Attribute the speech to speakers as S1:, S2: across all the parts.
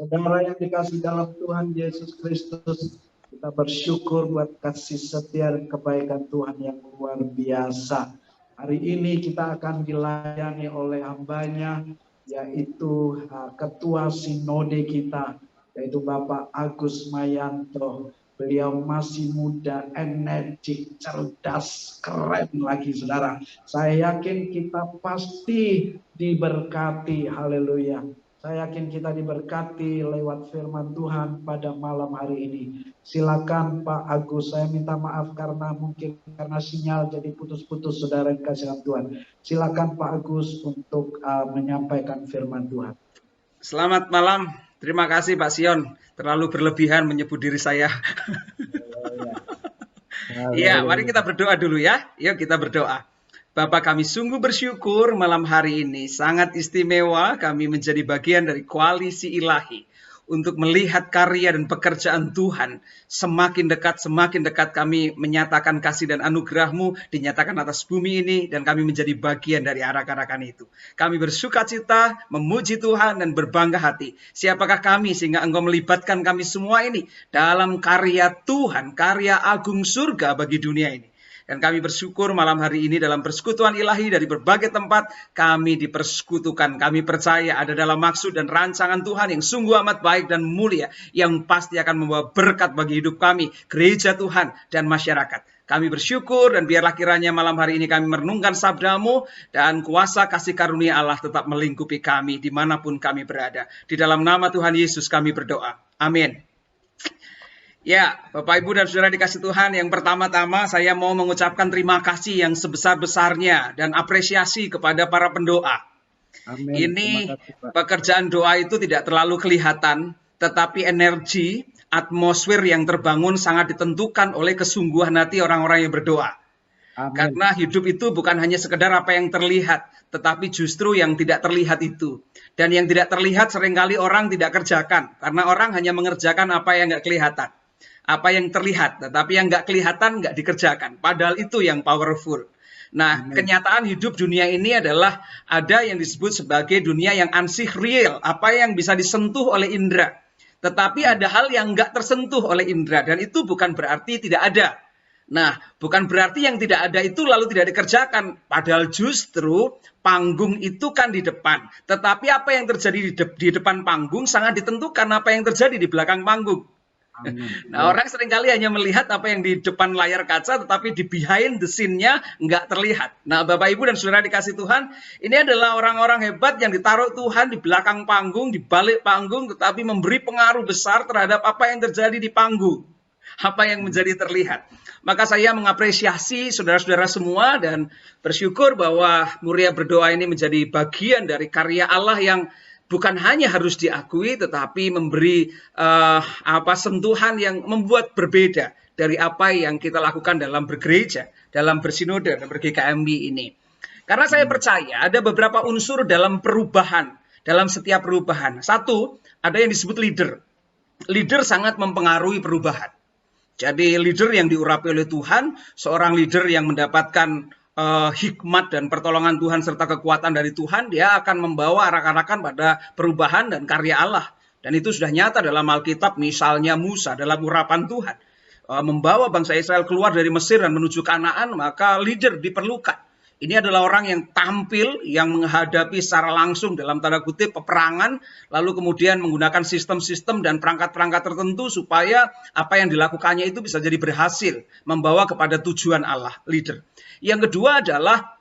S1: Saudara yang dikasih dalam Tuhan Yesus Kristus, kita bersyukur buat kasih setia dan kebaikan Tuhan yang luar biasa. Hari ini kita akan dilayani oleh hambanya, yaitu Ketua Sinode kita, yaitu Bapak Agus Mayanto. Beliau masih muda, energik, cerdas, keren lagi saudara. Saya yakin kita pasti diberkati, haleluya. Saya yakin kita diberkati lewat firman Tuhan pada malam hari ini. Silakan Pak Agus, saya minta maaf karena sinyal jadi putus-putus saudara yang kasih Tuhan. Silakan Pak Agus untuk menyampaikan firman Tuhan.
S2: Selamat malam, terima kasih Pak Sion. Terlalu berlebihan menyebut diri saya. Iya, mari kita berdoa dulu ya. Yuk kita berdoa. Bapak, kami sungguh bersyukur malam hari ini. Sangat istimewa kami menjadi bagian dari koalisi ilahi untuk melihat karya dan pekerjaan Tuhan. Semakin dekat kami menyatakan kasih dan anugerah-Mu dinyatakan atas bumi ini, dan kami menjadi bagian dari arak-arakan itu. Kami bersuka cita, memuji Tuhan dan berbangga hati. Siapakah kami sehingga Engkau melibatkan kami semua ini dalam karya Tuhan, karya agung surga bagi dunia ini. Dan kami bersyukur malam hari ini dalam persekutuan ilahi dari berbagai tempat kami dipersekutukan. Kami percaya ada dalam maksud dan rancangan Tuhan yang sungguh amat baik dan mulia, yang pasti akan membawa berkat bagi hidup kami, gereja Tuhan dan masyarakat. Kami bersyukur dan biarlah kiranya malam hari ini kami merenungkan sabda-Mu dan kuasa kasih karunia Allah tetap melingkupi kami dimanapun kami berada. Di dalam nama Tuhan Yesus kami berdoa. Amin. Ya, Bapak Ibu dan Saudara dikasih Tuhan, yang pertama-tama saya mau mengucapkan terima kasih yang sebesar-besarnya dan apresiasi kepada para pendoa.
S1: Amin.
S2: Ini pekerjaan doa itu tidak terlalu kelihatan, tetapi energi, atmosfer yang terbangun sangat ditentukan oleh kesungguhan hati orang-orang yang berdoa. Amin. Karena hidup itu bukan hanya sekedar apa yang terlihat, tetapi justru yang tidak terlihat itu. Dan yang tidak terlihat seringkali orang tidak kerjakan, karena orang hanya mengerjakan apa yang nggak kelihatan. Apa yang terlihat, tetapi yang nggak kelihatan nggak dikerjakan. Padahal itu yang powerful. Nah, kenyataan hidup dunia ini adalah ada yang disebut sebagai dunia yang ansih real, apa yang bisa disentuh oleh indera. Tetapi ada hal yang nggak tersentuh oleh indera, dan itu bukan berarti tidak ada. Nah, bukan berarti yang tidak ada itu lalu tidak dikerjakan. Padahal justru panggung itu kan di depan. Tetapi apa yang terjadi di depan panggung sangat ditentukan apa yang terjadi di belakang panggung. Nah, orang seringkali hanya melihat apa yang di depan layar kaca, tetapi di behind the scene-nya nggak terlihat. Nah, Bapak Ibu dan Saudara dikasih Tuhan, ini adalah orang-orang hebat yang ditaruh Tuhan di belakang panggung, di balik panggung, tetapi memberi pengaruh besar terhadap apa yang terjadi di panggung, apa yang menjadi terlihat. Maka saya mengapresiasi saudara-saudara semua dan bersyukur bahwa Muria Berdoa ini menjadi bagian dari karya Allah yang bukan hanya harus diakui, tetapi memberi sentuhan yang membuat berbeda dari apa yang kita lakukan dalam bergereja, dalam bersinode dan ber-GKMB ini. Karena saya percaya ada beberapa unsur dalam perubahan, dalam setiap perubahan. Satu, ada yang disebut leader. Leader sangat mempengaruhi perubahan. Jadi leader yang diurapi oleh Tuhan, seorang leader yang mendapatkan hikmat dan pertolongan Tuhan serta kekuatan dari Tuhan, dia akan membawa arak-arakan pada perubahan dan karya Allah. Dan itu sudah nyata dalam Alkitab, misalnya Musa dalam urapan Tuhan. Membawa bangsa Israel keluar dari Mesir dan menuju Kanaan, maka leader diperlukan. Ini adalah orang yang tampil, yang menghadapi secara langsung dalam tanda kutip peperangan, lalu kemudian menggunakan sistem-sistem dan perangkat-perangkat tertentu supaya apa yang dilakukannya itu bisa jadi berhasil, membawa kepada tujuan Allah, leader. Yang kedua adalah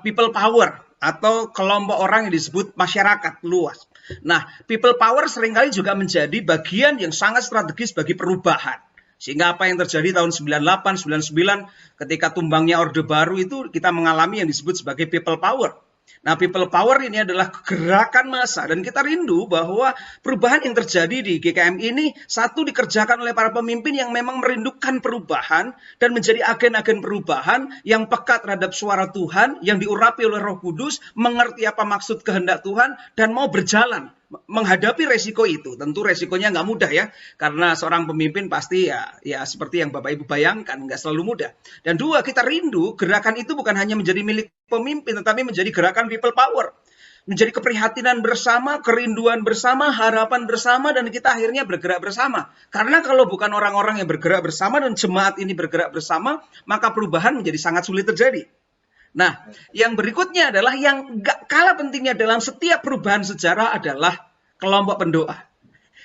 S2: people power atau kelompok orang yang disebut masyarakat luas. Nah, people power seringkali juga menjadi bagian yang sangat strategis bagi perubahan. Sehingga apa yang terjadi tahun 98, 99 ketika tumbangnya Orde Baru itu kita mengalami yang disebut sebagai people power. Nah, people power ini adalah gerakan massa dan kita rindu bahwa perubahan yang terjadi di GKM ini satu dikerjakan oleh para pemimpin yang memang merindukan perubahan dan menjadi agen-agen perubahan yang peka terhadap suara Tuhan, yang diurapi oleh Roh Kudus, mengerti apa maksud kehendak Tuhan dan mau berjalan menghadapi resiko itu. Tentu resikonya nggak mudah ya, karena seorang pemimpin pasti ya seperti yang Bapak Ibu bayangkan, nggak selalu mudah. Dan dua, kita rindu gerakan itu bukan hanya menjadi milik pemimpin, tetapi menjadi gerakan people power. menjadi keprihatinan bersama, kerinduan bersama, harapan bersama, dan kita akhirnya bergerak bersama. Karena kalau bukan orang-orang yang bergerak bersama dan jemaat ini bergerak bersama, maka perubahan menjadi sangat sulit terjadi. Nah, yang berikutnya adalah yang gak kalah pentingnya dalam setiap perubahan sejarah adalah kelompok pendoa.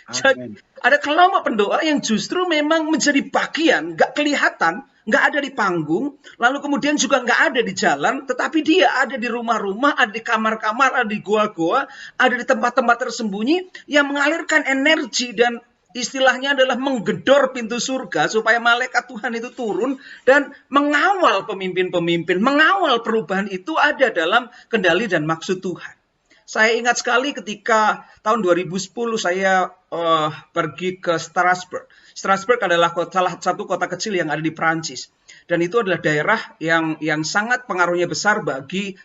S2: Jadi, ada kelompok pendoa yang justru memang menjadi bagian, gak kelihatan, nggak ada di panggung, lalu kemudian juga nggak ada di jalan, tetapi dia ada di rumah-rumah, ada di kamar-kamar, ada di goa-goa, ada di tempat-tempat tersembunyi yang mengalirkan energi dan istilahnya adalah menggedor pintu surga supaya malaikat Tuhan itu turun dan mengawal pemimpin-pemimpin, mengawal perubahan itu ada dalam kendali dan maksud Tuhan. Saya ingat sekali ketika tahun 2010 saya pergi ke Strasbourg. Strasbourg adalah salah satu kota kecil yang ada di Prancis. Dan itu adalah daerah yang sangat pengaruhnya besar bagi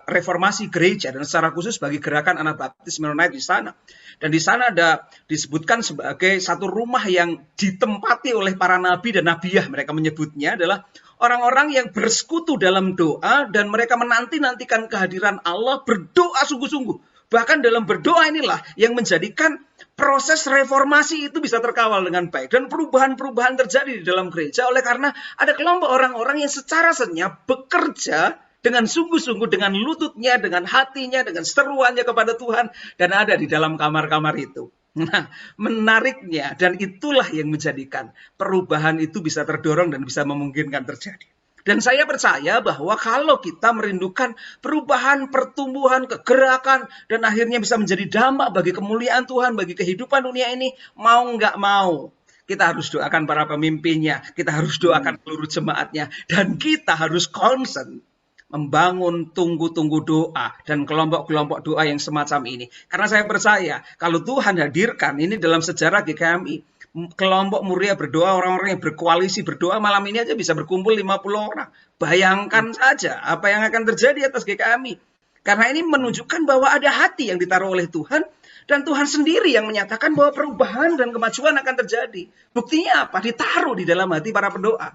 S2: reformasi gereja dan secara khusus bagi gerakan Anabaptis Mennonite di sana. Dan di sana ada disebutkan sebagai satu rumah yang ditempati oleh para nabi dan nabiyah. Mereka menyebutnya adalah orang-orang yang bersekutu dalam doa dan mereka menanti-nantikan kehadiran Allah, berdoa sungguh-sungguh. Bahkan dalam berdoa inilah yang menjadikan proses reformasi itu bisa terkawal dengan baik. Dan perubahan-perubahan terjadi di dalam gereja oleh karena ada kelompok orang-orang yang secara senyap bekerja dengan sungguh-sungguh, dengan lututnya, dengan hatinya, dengan seruannya kepada Tuhan. Dan ada di dalam kamar-kamar itu. Nah, menariknya dan itulah yang menjadikan perubahan itu bisa terdorong dan bisa memungkinkan terjadi. Dan saya percaya bahwa kalau kita merindukan perubahan, pertumbuhan, kegerakan, dan akhirnya bisa menjadi dampak bagi kemuliaan Tuhan, bagi kehidupan dunia ini, mau nggak mau, kita harus doakan para pemimpinnya, kita harus doakan seluruh jemaatnya, dan kita harus concern membangun tunggu-tunggu doa dan kelompok-kelompok doa yang semacam ini. Karena saya percaya kalau Tuhan hadirkan ini dalam sejarah GKMI, kelompok muria berdoa, orang-orang yang berkoalisi berdoa malam ini aja bisa berkumpul 50 orang. Bayangkan saja apa yang akan terjadi atas GKMI. Karena ini menunjukkan bahwa ada hati yang ditaruh oleh Tuhan dan Tuhan sendiri yang menyatakan bahwa perubahan dan kemajuan akan terjadi. Buktinya apa? Ditaruh di dalam hati para pendoa.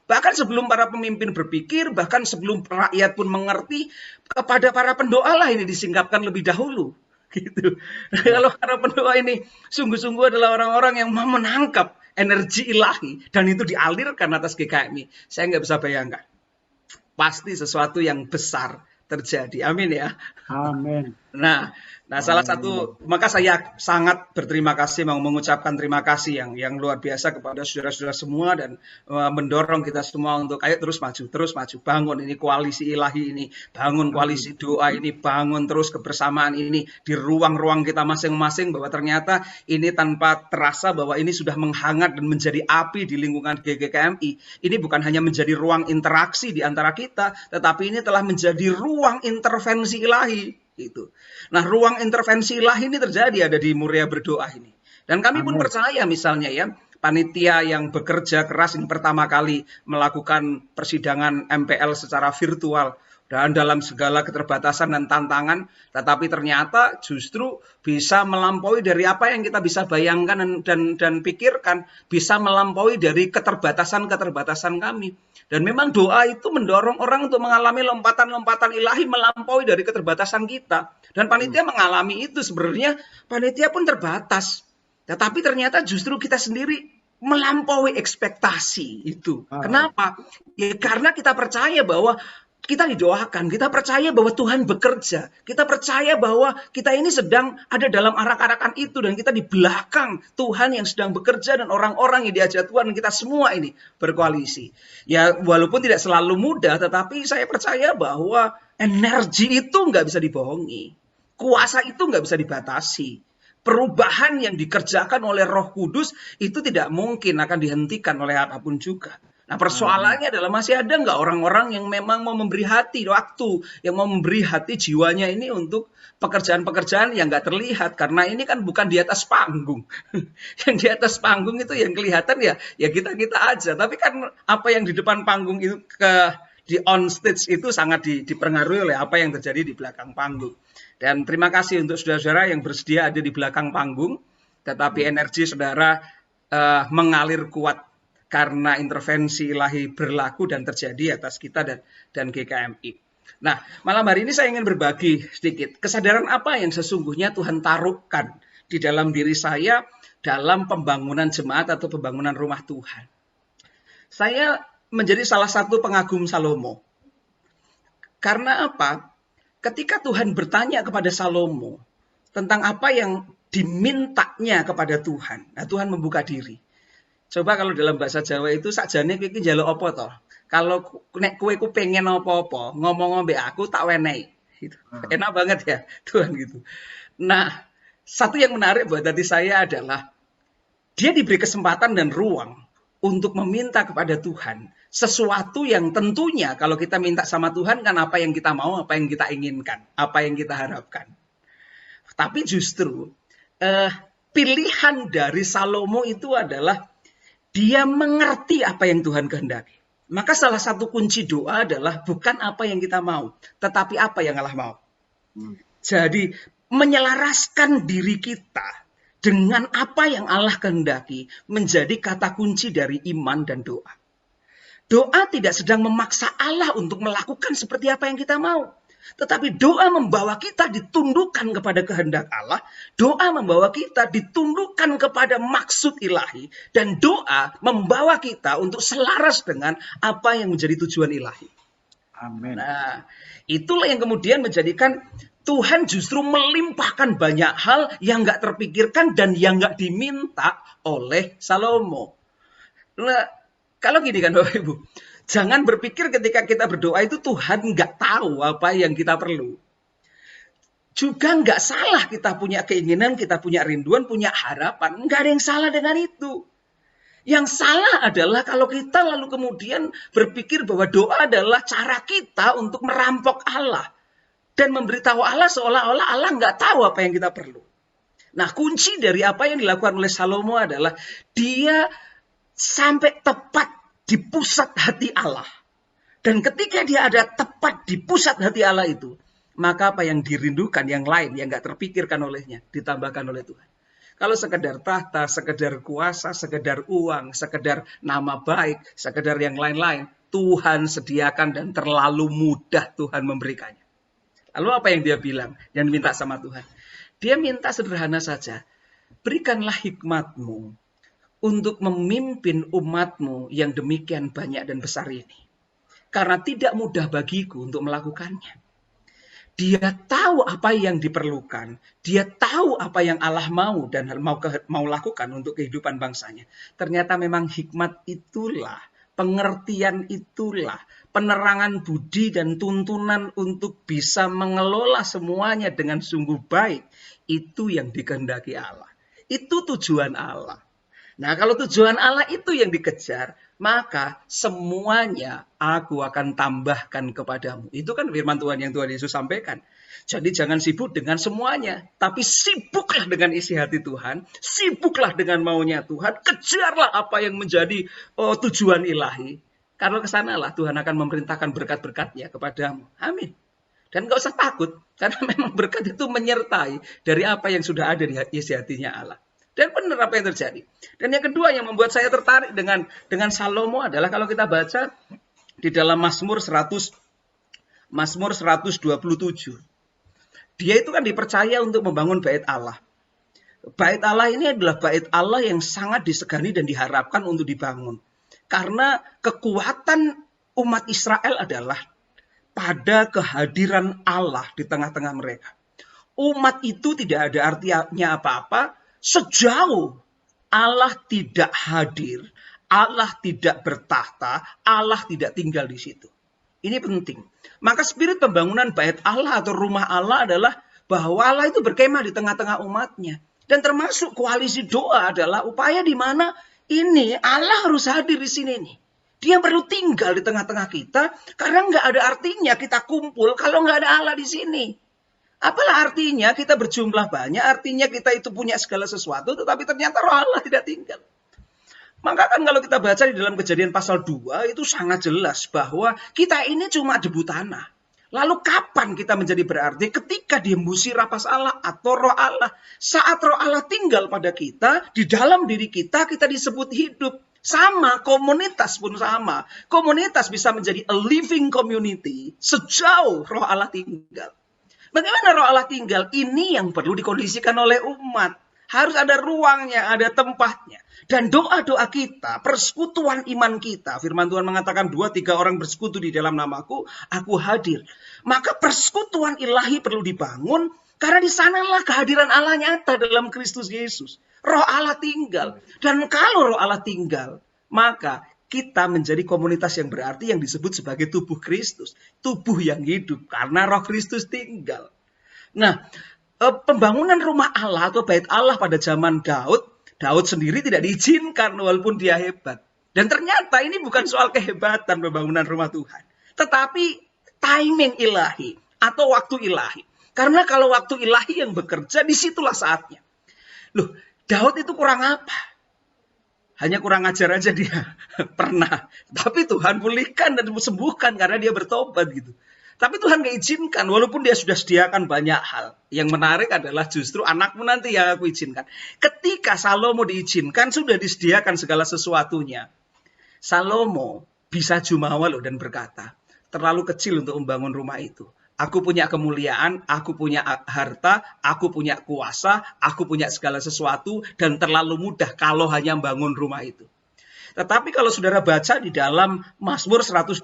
S2: Bahkan sebelum para pemimpin berpikir, bahkan sebelum rakyat pun mengerti, kepada para pendoa lah ini disingkapkan lebih dahulu. Gitu. Kalau para pendoa ini sungguh-sungguh adalah orang-orang yang mau menangkap energi ilahi dan itu dialirkan atas GKMI, saya nggak bisa bayangkan. Pasti sesuatu yang besar terjadi. Amin ya.
S1: Amin.
S2: Nah, salah satu, maka saya sangat berterima kasih, mau mengucapkan terima kasih yang luar biasa kepada saudara-saudara semua dan mendorong kita semua untuk ayo terus maju, bangun ini koalisi ilahi ini, bangun koalisi doa ini, bangun terus kebersamaan ini di ruang-ruang kita masing-masing, bahwa ternyata ini tanpa terasa bahwa ini sudah menghangat dan menjadi api di lingkungan GKMI. Ini bukan hanya menjadi ruang interaksi di antara kita, tetapi ini telah menjadi ruang intervensi ilahi. Gitu. Nah, ruang intervensi ilahi ini terjadi ada di Muria Berdoa ini. Dan kami pun percaya misalnya ya, panitia yang bekerja keras ini pertama kali melakukan persidangan MPL secara virtual dan dalam segala keterbatasan dan tantangan, tetapi ternyata justru bisa melampaui dari apa yang kita bisa bayangkan dan pikirkan, bisa melampaui dari keterbatasan-keterbatasan kami. Dan memang doa itu mendorong orang untuk mengalami lompatan-lompatan ilahi melampaui dari keterbatasan kita. Dan panitia mengalami itu sebenarnya, panitia pun terbatas. Tetapi ternyata justru kita sendiri melampaui ekspektasi itu. Kenapa? Ya karena kita percaya bahwa kita didoakan, kita percaya bahwa Tuhan bekerja, kita percaya bahwa kita ini sedang ada dalam arak-arakan itu dan kita di belakang Tuhan yang sedang bekerja dan orang-orang yang diajak Tuhan, kita semua ini berkoalisi. Ya walaupun tidak selalu mudah, tetapi saya percaya bahwa energi itu nggak bisa dibohongi, kuasa itu nggak bisa dibatasi. Perubahan yang dikerjakan oleh Roh Kudus itu tidak mungkin akan dihentikan oleh apapun juga. Nah persoalannya adalah masih ada nggak orang-orang yang memang mau memberi hati waktu, yang mau memberi hati jiwanya ini untuk pekerjaan-pekerjaan yang nggak terlihat, karena ini kan bukan di atas panggung. Yang di atas panggung itu yang kelihatan ya kita-kita aja, tapi kan apa yang di depan panggung itu di on stage itu sangat dipengaruhi oleh apa yang terjadi di belakang panggung. Dan terima kasih untuk saudara-saudara yang bersedia ada di belakang panggung, tetapi energi saudara mengalir kuat karena intervensi ilahi berlaku dan terjadi atas kita dan GKMI. Nah, malam hari ini saya ingin berbagi sedikit kesadaran apa yang sesungguhnya Tuhan taruhkan di dalam diri saya dalam pembangunan jemaat atau pembangunan rumah Tuhan. Saya menjadi salah satu pengagum Salomo. Karena apa? Ketika Tuhan bertanya kepada Salomo tentang apa yang dimintanya kepada Tuhan, nah Tuhan membuka diri. Coba kalau dalam bahasa Jawa itu sakjane kowe iki njaluk apa to? Kalau nek kowe ku pengen apa-apa, ngomong mbek aku tak wenehi. Gitu. Enak banget ya Tuhan gitu. Nah, satu yang menarik buat hati saya adalah dia diberi kesempatan dan ruang untuk meminta kepada Tuhan sesuatu yang tentunya kalau kita minta sama Tuhan kan apa yang kita mau, apa yang kita inginkan, apa yang kita harapkan. Tapi justru pilihan dari Salomo itu adalah dia mengerti apa yang Tuhan kehendaki. Maka salah satu kunci doa adalah bukan apa yang kita mau, tetapi apa yang Allah mau. Jadi menyelaraskan diri kita dengan apa yang Allah kehendaki menjadi kata kunci dari iman dan doa. Doa tidak sedang memaksa Allah untuk melakukan seperti apa yang kita mau. Tetapi doa membawa kita ditundukkan kepada kehendak Allah. Doa membawa kita ditundukkan kepada maksud ilahi. Dan doa membawa kita untuk selaras dengan apa yang menjadi tujuan ilahi.
S1: Amin.
S2: Nah, itulah yang kemudian menjadikan Tuhan justru melimpahkan banyak hal yang nggak terpikirkan dan yang nggak diminta oleh Salomo. Nah, kalau gini kan Bapak Ibu, jangan berpikir ketika kita berdoa itu Tuhan nggak tahu apa yang kita perlu. Juga nggak salah kita punya keinginan, kita punya rinduan, punya harapan. Nggak ada yang salah dengan itu. Yang salah adalah kalau kita lalu kemudian berpikir bahwa doa adalah cara kita untuk merampok Allah. Dan memberitahu Allah seolah-olah Allah nggak tahu apa yang kita perlu. Nah, kunci dari apa yang dilakukan oleh Salomo adalah dia sampai tepat di pusat hati Allah. Dan ketika dia ada tepat di pusat hati Allah itu, maka apa yang dirindukan, yang lain, yang nggak terpikirkan olehnya, ditambahkan oleh Tuhan. Kalau sekedar tahta, sekedar kuasa, sekedar uang, sekedar nama baik, sekedar yang lain-lain, Tuhan sediakan dan terlalu mudah Tuhan memberikannya. Lalu apa yang dia bilang dan minta sama Tuhan? Dia minta sederhana saja, berikanlah hikmat-Mu untuk memimpin umat-Mu yang demikian banyak dan besar ini. Karena tidak mudah bagiku untuk melakukannya. Dia tahu apa yang diperlukan. Dia tahu apa yang Allah mau dan mau lakukan untuk kehidupan bangsanya. Ternyata memang hikmat itulah, pengertian itulah, penerangan budi dan tuntunan untuk bisa mengelola semuanya dengan sungguh baik. Itu yang dikehendaki Allah. Itu tujuan Allah. Nah, kalau tujuan Allah itu yang dikejar, maka semuanya aku akan tambahkan kepadamu. Itu kan firman Tuhan yang Tuhan Yesus sampaikan. Jadi jangan sibuk dengan semuanya, tapi sibuklah dengan isi hati Tuhan, sibuklah dengan maunya Tuhan, kejarlah apa yang menjadi tujuan ilahi. Karena kesanalah Tuhan akan memerintahkan berkat-berkatnya kepadamu. Amin. Dan gak usah takut, karena memang berkat itu menyertai dari apa yang sudah ada di isi hatinya Allah. Dan benar apa yang terjadi. Dan yang kedua yang membuat saya tertarik dengan Salomo adalah kalau kita baca di dalam Mazmur 127. Dia itu kan dipercaya untuk membangun bait Allah. Bait Allah ini adalah bait Allah yang sangat disegani dan diharapkan untuk dibangun. Karena kekuatan umat Israel adalah pada kehadiran Allah di tengah-tengah mereka. Umat itu tidak ada artinya apa-apa sejauh Allah tidak hadir, Allah tidak bertahta, Allah tidak tinggal di situ. Ini penting. Maka spirit pembangunan bait Allah atau rumah Allah adalah bahwa Allah itu berkemah di tengah-tengah umatnya. Dan termasuk koalisi doa adalah upaya di mana ini Allah harus hadir di sini nih. Dia perlu tinggal di tengah-tengah kita karena nggak ada artinya kita kumpul kalau nggak ada Allah di sini. Apalah artinya kita berjumlah banyak, artinya kita itu punya segala sesuatu, tetapi ternyata roh Allah tidak tinggal. Maka kan kalau kita baca di dalam Kejadian pasal 2 itu sangat jelas bahwa kita ini cuma debu tanah. Lalu kapan kita menjadi berarti? Ketika dihembusi rapas Allah atau roh Allah. Saat roh Allah tinggal pada kita, di dalam diri kita disebut hidup. Sama, komunitas pun sama. Komunitas bisa menjadi a living community sejauh Roh Allah tinggal. Bagaimana Roh Allah tinggal? Ini yang perlu dikondisikan oleh umat. Harus ada ruangnya, ada tempatnya. Dan doa-doa kita, persekutuan iman kita. Firman Tuhan mengatakan 2-3 orang bersekutu di dalam namaku, aku hadir. Maka persekutuan ilahi perlu dibangun, karena di sanalah kehadiran Allah nyata dalam Kristus Yesus. Roh Allah tinggal. Dan kalau Roh Allah tinggal, maka kita menjadi komunitas yang berarti yang disebut sebagai tubuh Kristus. Tubuh yang hidup, karena Roh Kristus tinggal. Nah, pembangunan rumah Allah atau bait Allah pada zaman Daud sendiri tidak diizinkan walaupun dia hebat. Dan ternyata ini bukan soal kehebatan pembangunan rumah Tuhan, tetapi timing ilahi atau waktu ilahi. Karena kalau waktu ilahi yang bekerja, disitulah saatnya. Loh, Daud itu kurang apa? Hanya kurang ajar aja dia pernah. Tapi Tuhan pulihkan dan sembuhkan karena dia bertobat gitu. Tapi Tuhan gak izinkan, walaupun dia sudah sediakan banyak hal. Yang menarik adalah justru anakmu nanti yang aku izinkan. Ketika Salomo diizinkan, sudah disediakan segala sesuatunya. Salomo bisa jumawa loh dan berkata, terlalu kecil untuk membangun rumah itu. Aku punya kemuliaan, aku punya harta, aku punya kuasa, aku punya segala sesuatu, dan terlalu mudah kalau hanya membangun rumah itu. Tetapi kalau saudara baca di dalam Mazmur 127,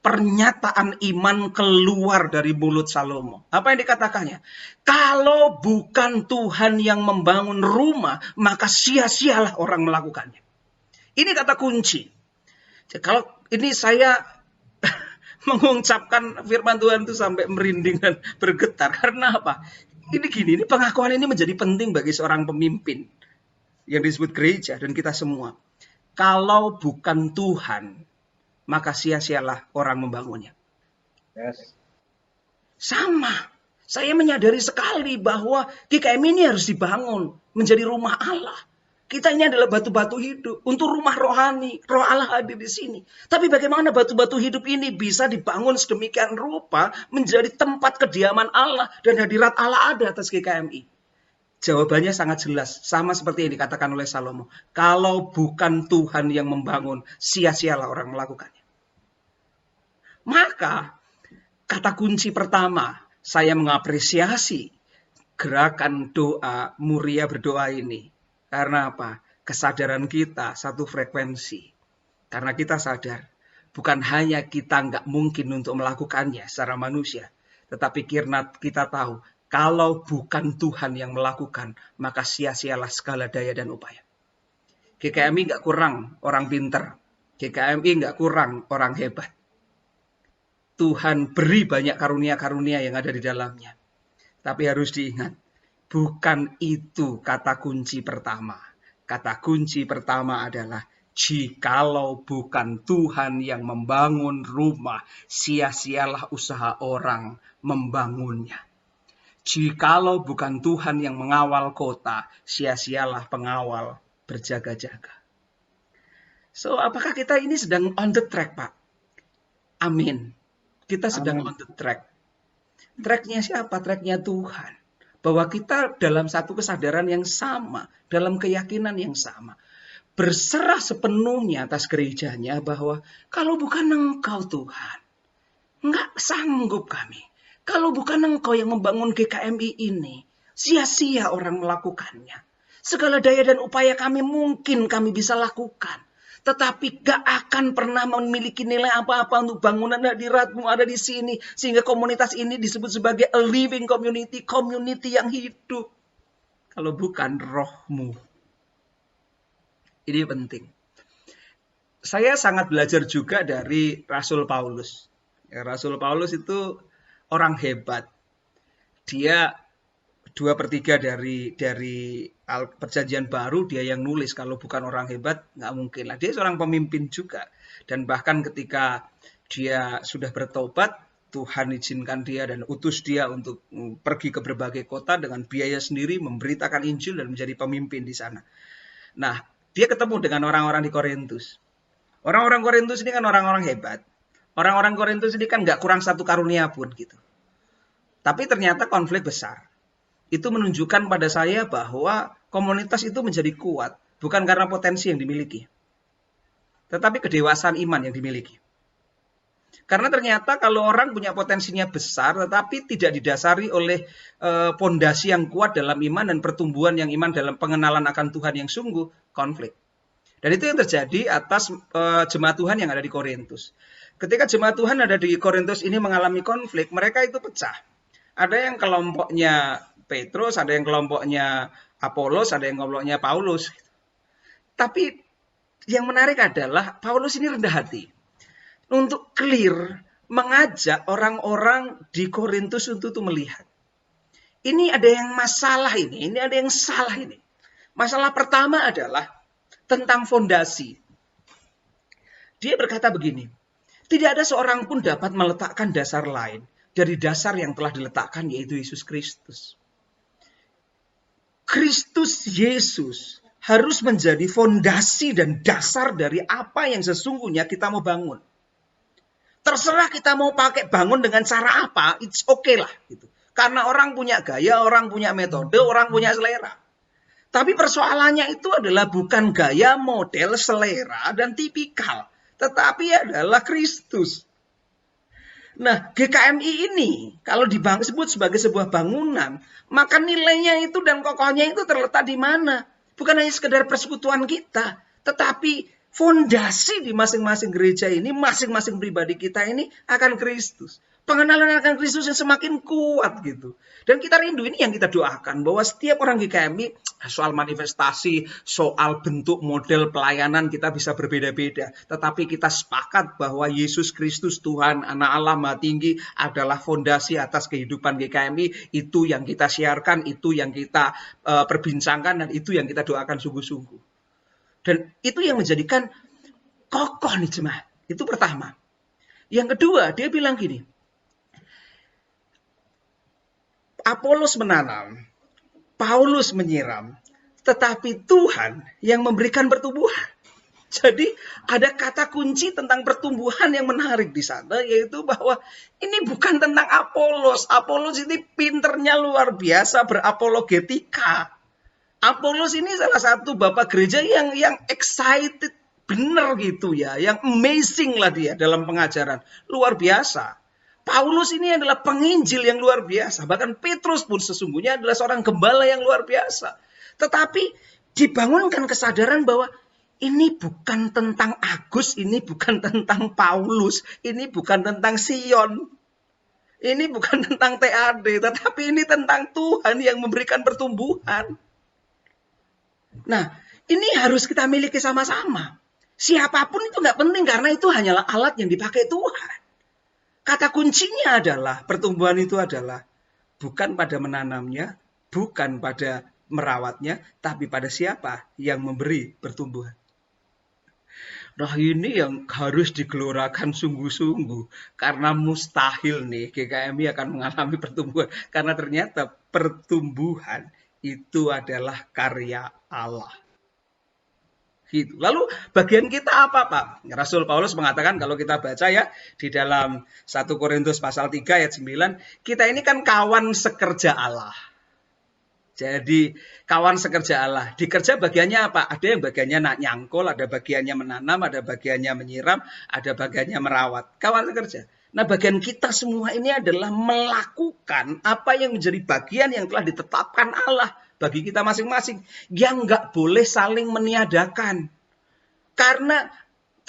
S2: pernyataan iman keluar dari mulut Salomo. Apa yang dikatakannya? Kalau bukan Tuhan yang membangun rumah, maka sia-sialah orang melakukannya. Ini kata kunci. Kalau ini saya mengucapkan firman Tuhan itu sampai merinding dan bergetar. Karena apa? Ini pengakuan ini menjadi penting bagi seorang pemimpin yang disebut gereja dan kita semua. Kalau bukan Tuhan, maka sia-sialah orang membangunnya.
S1: Yes.
S2: Sama. Saya menyadari sekali bahwa GKM ini harus dibangun menjadi rumah Allah. Kita ini adalah batu-batu hidup untuk rumah rohani. Roh Allah hadir di sini. Tapi bagaimana batu-batu hidup ini bisa dibangun sedemikian rupa menjadi tempat kediaman Allah dan hadirat Allah ada atas GKMI? Jawabannya sangat jelas, sama seperti yang dikatakan oleh Salomo. Kalau bukan Tuhan yang membangun, sia-sialah orang melakukannya. Maka, kata kunci pertama, saya mengapresiasi gerakan doa, Muria berdoa ini. Karena apa? Kesadaran kita satu frekuensi. Karena kita sadar, bukan hanya kita nggak mungkin untuk melakukannya secara manusia, tetapi karena kita tahu, kalau bukan Tuhan yang melakukan, maka sia-sialah segala daya dan upaya. GKMI nggak kurang orang pinter. GKMI nggak kurang orang hebat. Tuhan beri banyak karunia-karunia yang ada di dalamnya. Tapi harus diingat, bukan itu kata kunci pertama. Kata kunci pertama adalah, jikalau bukan Tuhan yang membangun rumah, sia-sialah usaha orang membangunnya. Jikalau bukan Tuhan yang mengawal kota, sia-sialah pengawal berjaga-jaga. So, apakah kita ini sedang on the track, Pak? Amin. Kita sedang on the track. Tracknya siapa? Tracknya Tuhan. Bahwa kita dalam satu kesadaran yang sama, dalam keyakinan yang sama. Berserah sepenuhnya atas gerejanya bahwa kalau bukan Engkau Tuhan, nggak sanggup kami. Kalau bukan Engkau yang membangun GKMI ini, sia-sia orang melakukannya. Segala daya dan upaya kami mungkin kami bisa lakukan. Tetapi gak akan pernah memiliki nilai apa-apa untuk bangunan hadirat-Mu ada di sini. Sehingga komunitas ini disebut sebagai a living community, community yang hidup. Kalau bukan Roh-Mu. Ini penting. Saya sangat belajar juga dari Rasul Paulus. Ya, Rasul Paulus itu orang hebat. Dia 2/3 dari Perjanjian Baru dia yang nulis. Kalau bukan orang hebat nggak mungkin lah. Dia seorang pemimpin juga. Dan bahkan ketika dia sudah bertobat, Tuhan izinkan dia dan utus dia untuk pergi ke berbagai kota dengan biaya sendiri, memberitakan Injil dan menjadi pemimpin di sana. Nah, dia ketemu dengan orang-orang di Korintus. Orang-orang Korintus ini kan orang-orang hebat. Orang-orang Korintus ini kan nggak kurang satu karunia pun gitu. Tapi ternyata konflik besar. Itu menunjukkan pada saya bahwa komunitas itu menjadi kuat. Bukan karena potensi yang dimiliki. tetapi kedewasaan iman yang dimiliki. Karena ternyata kalau orang punya potensinya besar, tetapi tidak didasari oleh pondasi yang kuat dalam iman dan pertumbuhan yang iman dalam pengenalan akan Tuhan yang sungguh, konflik. Dan itu yang terjadi atas jemaat Tuhan yang ada di Korintus. Ketika jemaat Tuhan ada di Korintus ini mengalami konflik, mereka itu pecah. Ada yang kelompoknya Petrus, ada yang kelompoknya Apolos, ada yang kelompoknya Paulus. Tapi yang menarik adalah Paulus ini rendah hati. Untuk clear, mengajak orang-orang di Korintus untuk melihat. Ini ada yang masalah ini ada yang salah ini. Masalah pertama adalah tentang fondasi. Dia berkata begini, tidak ada seorang pun dapat meletakkan dasar lain dari dasar yang telah diletakkan, yaitu Yesus Kristus. Kristus Yesus harus menjadi fondasi dan dasar dari apa yang sesungguhnya kita mau bangun. Terserah kita mau pakai bangun dengan cara apa, it's okay lah. Gitu. Karena orang punya gaya, orang punya metode, orang punya selera. Tapi persoalannya itu adalah bukan gaya, model, selera, dan tipikal. Tetapi adalah Kristus. Nah, GKMI ini kalau disebut sebagai sebuah bangunan, maka nilainya itu dan kokohnya itu terletak di mana? Bukan hanya sekedar persekutuan kita, tetapi fondasi di masing-masing gereja ini, masing-masing pribadi kita ini akan Kristus. Pengenalan akan Kristus yang semakin kuat gitu. Dan kita rindu, ini yang kita doakan, bahwa setiap orang GKMI, soal manifestasi, soal bentuk model pelayanan kita bisa berbeda-beda. Tetapi kita sepakat bahwa Yesus Kristus Tuhan, Anak Allah Maha Tinggi adalah fondasi atas kehidupan GKMI. Itu yang kita siarkan, itu yang kita perbincangkan, dan itu yang kita doakan sungguh-sungguh. Dan itu yang menjadikan kokoh nih jemaat. Itu pertama. Yang kedua, dia bilang gini, Apolos menanam, Paulus menyiram, tetapi Tuhan yang memberikan pertumbuhan. Jadi ada kata kunci tentang pertumbuhan yang menarik di sana, yaitu bahwa ini bukan tentang Apolos. Apolos ini pinternya luar biasa berapologetika. Apolos ini salah satu bapak gereja yang excited bener gitu ya, yang amazing lah dia dalam pengajaran, luar biasa. Paulus ini adalah penginjil yang luar biasa, bahkan Petrus pun sesungguhnya adalah seorang gembala yang luar biasa. Tetapi dibangunkan kesadaran bahwa ini bukan tentang Agus, ini bukan tentang Paulus, ini bukan tentang Sion, ini bukan tentang TAD, tetapi ini tentang Tuhan yang memberikan pertumbuhan. Nah, ini harus kita miliki sama-sama. Siapapun itu nggak penting karena itu hanyalah alat yang dipakai Tuhan. Kata kuncinya adalah pertumbuhan itu adalah bukan pada menanamnya, bukan pada merawatnya, tapi pada siapa yang memberi pertumbuhan. Nah ini yang harus digelorakan sungguh-sungguh. Karena mustahil nih GKMI akan mengalami pertumbuhan. Karena ternyata pertumbuhan itu adalah karya Allah. Gitu. Lalu bagian kita apa Pak? Rasul Paulus mengatakan kalau kita baca ya di dalam 1 Korintus pasal 3 ayat 9, kita ini kan kawan sekerja Allah. Jadi kawan sekerja Allah. Di kerja bagiannya apa? Ada yang bagiannya nyangkul, ada bagiannya menanam, ada bagiannya menyiram, ada bagiannya merawat. Kawan sekerja. Nah bagian kita semua ini adalah melakukan apa yang menjadi bagian yang telah ditetapkan Allah bagi kita masing-masing. Yang nggak boleh saling meniadakan. Karena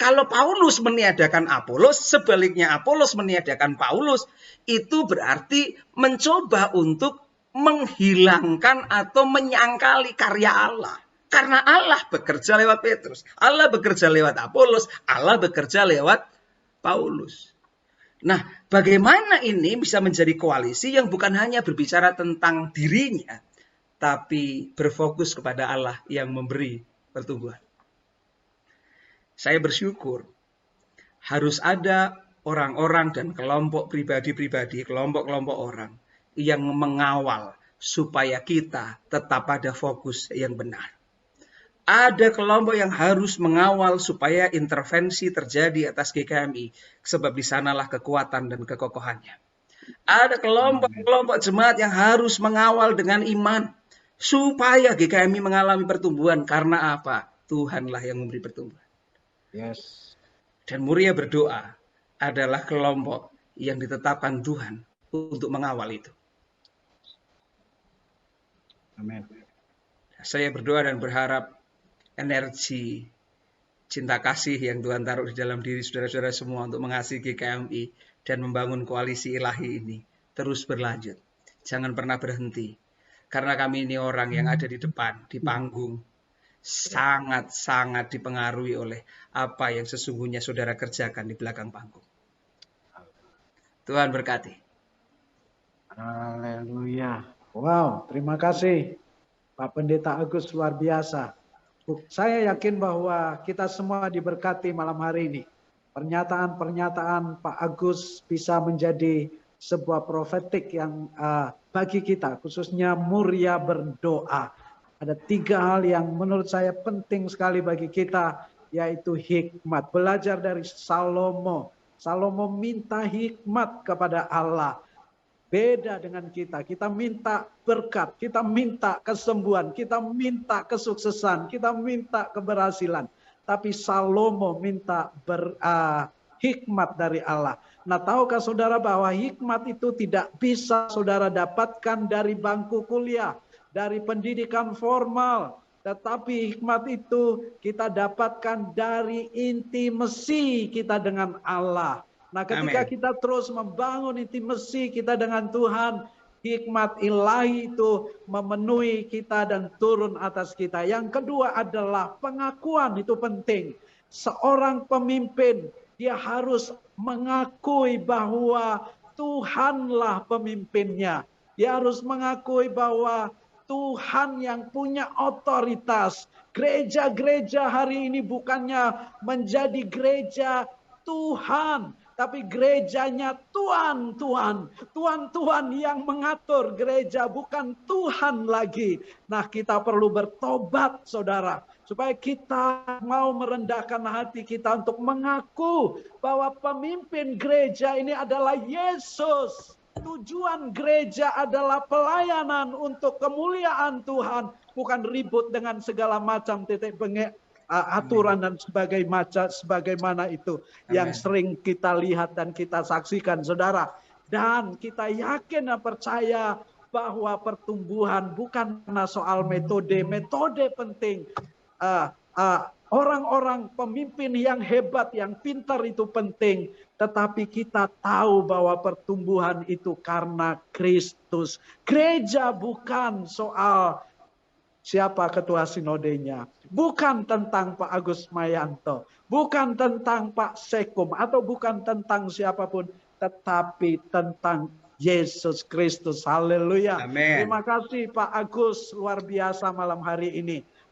S2: kalau Paulus meniadakan Apolos, sebaliknya Apolos meniadakan Paulus, itu berarti mencoba untuk menghilangkan atau menyangkali karya Allah. Karena Allah bekerja lewat Petrus, Allah bekerja lewat Apolos, Allah bekerja lewat Paulus. Nah, bagaimana ini bisa menjadi koalisi yang bukan hanya berbicara tentang dirinya, tapi berfokus kepada Allah yang memberi pertumbuhan. Saya bersyukur harus ada orang-orang dan kelompok pribadi-pribadi, kelompok-kelompok orang yang mengawal supaya kita tetap pada fokus yang benar. Ada kelompok yang harus mengawal supaya intervensi terjadi atas GKMI, sebab di sanalah kekuatan dan kekokohannya. Ada kelompok-kelompok jemaat yang harus mengawal dengan iman, supaya GKMI mengalami pertumbuhan. Karena apa? Tuhanlah yang memberi pertumbuhan.
S1: Yes.
S2: Dan Muria berdoa adalah kelompok yang ditetapkan Tuhan untuk mengawal itu.
S1: Amin.
S2: Saya berdoa dan berharap energi cinta kasih yang Tuhan taruh di dalam diri saudara-saudara semua untuk mengasihi GKMI dan membangun koalisi ilahi ini terus berlanjut. Jangan pernah berhenti. Karena kami ini orang yang ada di depan, di panggung, sangat-sangat dipengaruhi oleh apa yang sesungguhnya saudara kerjakan di belakang panggung. Tuhan berkati.
S1: Haleluya. Wow, terima kasih Pak Pendeta Agus, luar biasa. Saya yakin bahwa kita semua diberkati malam hari ini. Pernyataan-pernyataan Pak Agus bisa menjadi sebuah profetik yang bagi kita, khususnya Muria berdoa. Ada 3 hal yang menurut saya penting sekali bagi kita, yaitu hikmat. Belajar dari Salomo. Salomo minta hikmat kepada Allah. Beda dengan kita minta berkat, kita minta kesembuhan, kita minta kesuksesan, kita minta keberhasilan. Tapi Salomo minta hikmat dari Allah. Nah, tahukah saudara bahwa hikmat itu tidak bisa saudara dapatkan dari bangku kuliah, dari pendidikan formal. Tetapi hikmat itu kita dapatkan dari intimasi kita dengan Allah. Nah, ketika kita terus membangun intimasi kita dengan Tuhan, hikmat ilahi itu memenuhi kita dan turun atas kita. Yang kedua adalah pengakuan, itu penting. Seorang pemimpin, dia harus mengakui bahwa Tuhanlah pemimpinnya. Dia harus mengakui bahwa Tuhan yang punya otoritas. Gereja-gereja hari ini bukannya menjadi gereja Tuhan, tapi gerejanya Tuhan yang mengatur gereja, bukan Tuhan lagi. Nah, kita perlu bertobat, saudara, supaya kita mau merendahkan hati kita untuk mengaku bahwa pemimpin gereja ini adalah Yesus. Tujuan gereja adalah pelayanan untuk kemuliaan Tuhan, bukan ribut dengan segala macam titik bengek, aturan dan sebagaimana itu yang sering kita lihat dan kita saksikan, saudara. Dan kita yakin dan percaya bahwa pertumbuhan bukan karena soal metode penting. Orang-orang pemimpin yang hebat, yang pintar itu penting. Tetapi kita tahu bahwa pertumbuhan itu karena Kristus. Gereja bukan soal siapa ketua sinodenya, bukan tentang Pak Agus Mayanto, bukan tentang Pak Sekum, atau bukan tentang siapapun, tetapi tentang Yesus Kristus. Haleluya. Terima kasih Pak Agus, luar biasa malam hari ini.